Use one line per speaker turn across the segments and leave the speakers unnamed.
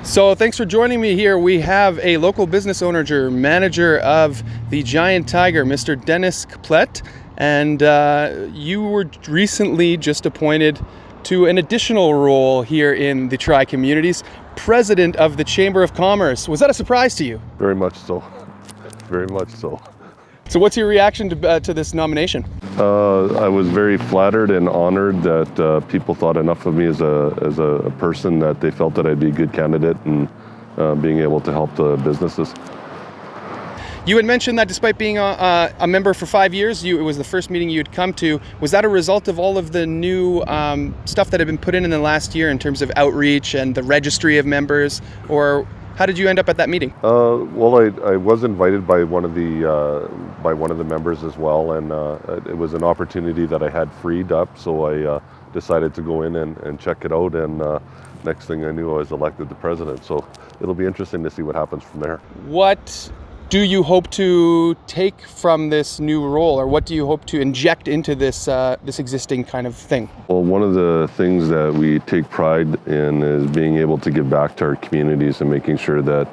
So thanks for joining me here. We have a local business owner, manager of the Giant Tiger, Mr. Desnethe-Missinippi-Churchill, and you were recently just appointed to an additional role here in the Tri-Communities, President of the Chamber of Commerce. Was that a surprise to you?
Very much so. Very much so.
So what's your reaction to this nomination?
I was very flattered and honored that people thought enough of me as a person that they felt that I'd be a good candidate and being able to help the businesses.
You had mentioned that despite being a member for 5 years, it was the first meeting you'd come to. Was that a result of all of the new stuff that had been put in the last year in terms of outreach and the registry of members, or how did you end up at that meeting?
Well, I was invited by one of the members as well, and it was an opportunity that I had freed up, so I decided to go in and check it out, and next thing I knew I was elected the president, so it'll be interesting to see what happens from there.
What do you hope to take from this new role, or what do you hope to inject into this existing kind of thing?
Well, one of the things that we take pride in is being able to give back to our communities and making sure that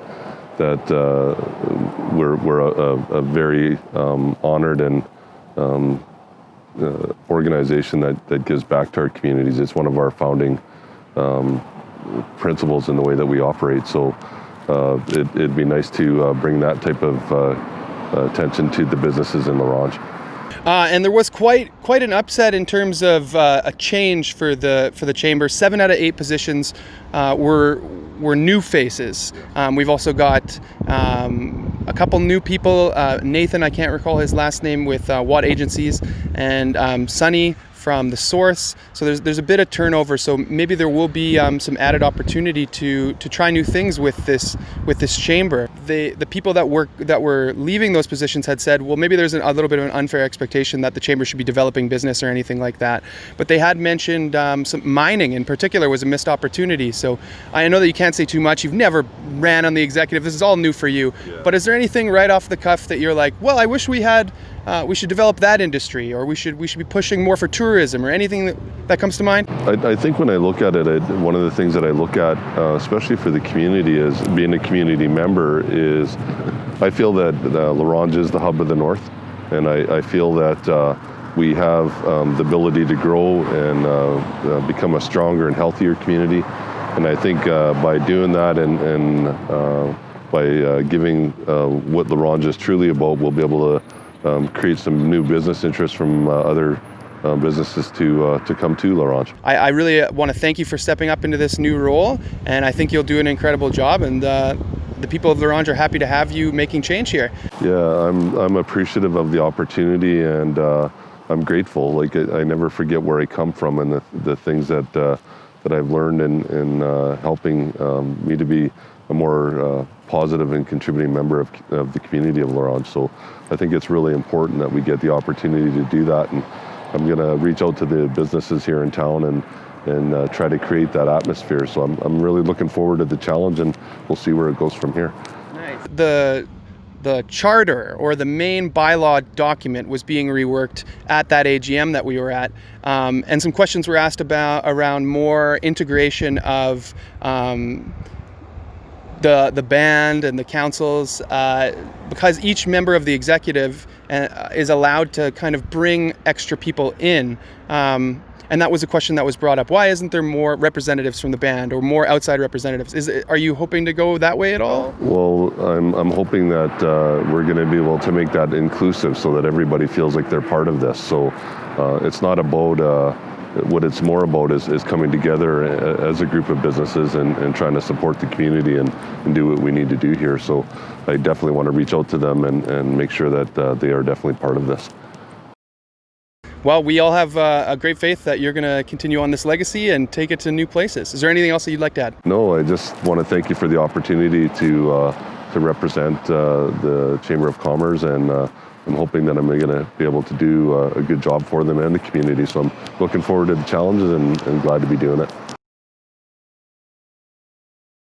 we're a very honored and organization that gives back to our communities. It's one of our founding principles in the way that we operate. So it'd be nice to bring that type of attention to the businesses in the Ronge.
And there was quite an upset in terms of a change for the chamber. 7 out of 8 positions were new faces. We've also got a couple new people. Nathan, I can't recall his last name, with Watt Agencies, and Sunny from the Source. So there's a bit of turnover. So maybe there will be some added opportunity to try new things with this chamber. The people that were leaving those positions had said, well, maybe there's a little bit of an unfair expectation that the chamber should be developing business or anything like that. But they had mentioned some mining in particular was a missed opportunity. So I know that you can't say too much. You've never ran on the executive. This is all new for you. Yeah. But is there anything right off the cuff that you're like, well, I wish we should develop that industry, or we should be pushing more for tourism, or anything that comes to mind?
I think when I look at it, one of the things that I look at, especially for the community, is being a community member, is I feel that Ronge is the hub of the North, and I feel that we have the ability to grow and become a stronger and healthier community. And I think by doing that and by giving what the Ronge is truly about, we'll be able to create some new business interest from other businesses to come to La Ronge.
I really want to thank you for stepping up into this new role, and I think you'll do an incredible job, and the people of La Ronge are happy to have you making change here.
Yeah, I'm appreciative of the opportunity, and I'm grateful. Like, I never forget where I come from and the things that I've learned in helping me to be a more positive and contributing member of the community of La Ronge. So I think it's really important that we get the opportunity to do that, and I'm going to reach out to the businesses here in town and try to create that atmosphere. So I'm really looking forward to the challenge, and we'll see where it goes from here.
Nice. The charter, or the main bylaw document, was being reworked at that AGM that we were at, and some questions were asked around more integration of the band and the councils, because each member of the executive is allowed to kind of bring extra people in, and that was a question that was brought up. Why isn't there more representatives from the band, or more outside representatives? Are you hoping to go that way at all?
Well, I'm hoping that we're going to be able to make that inclusive so that everybody feels like they're part of this. So it's not about what it's more about is coming together as a group of businesses and trying to support the community and do what we need to do here. So I definitely want to reach out to them and make sure that they are definitely part of this.
Well, we all have a great faith that you're going to continue on this legacy and take it to new places. Is there anything else that you'd like to add?
No, I just want to thank you for the opportunity to represent the Chamber of Commerce, and I'm hoping that I'm going to be able to do a good job for them and the community. So I'm looking forward to the challenges and glad to be doing it.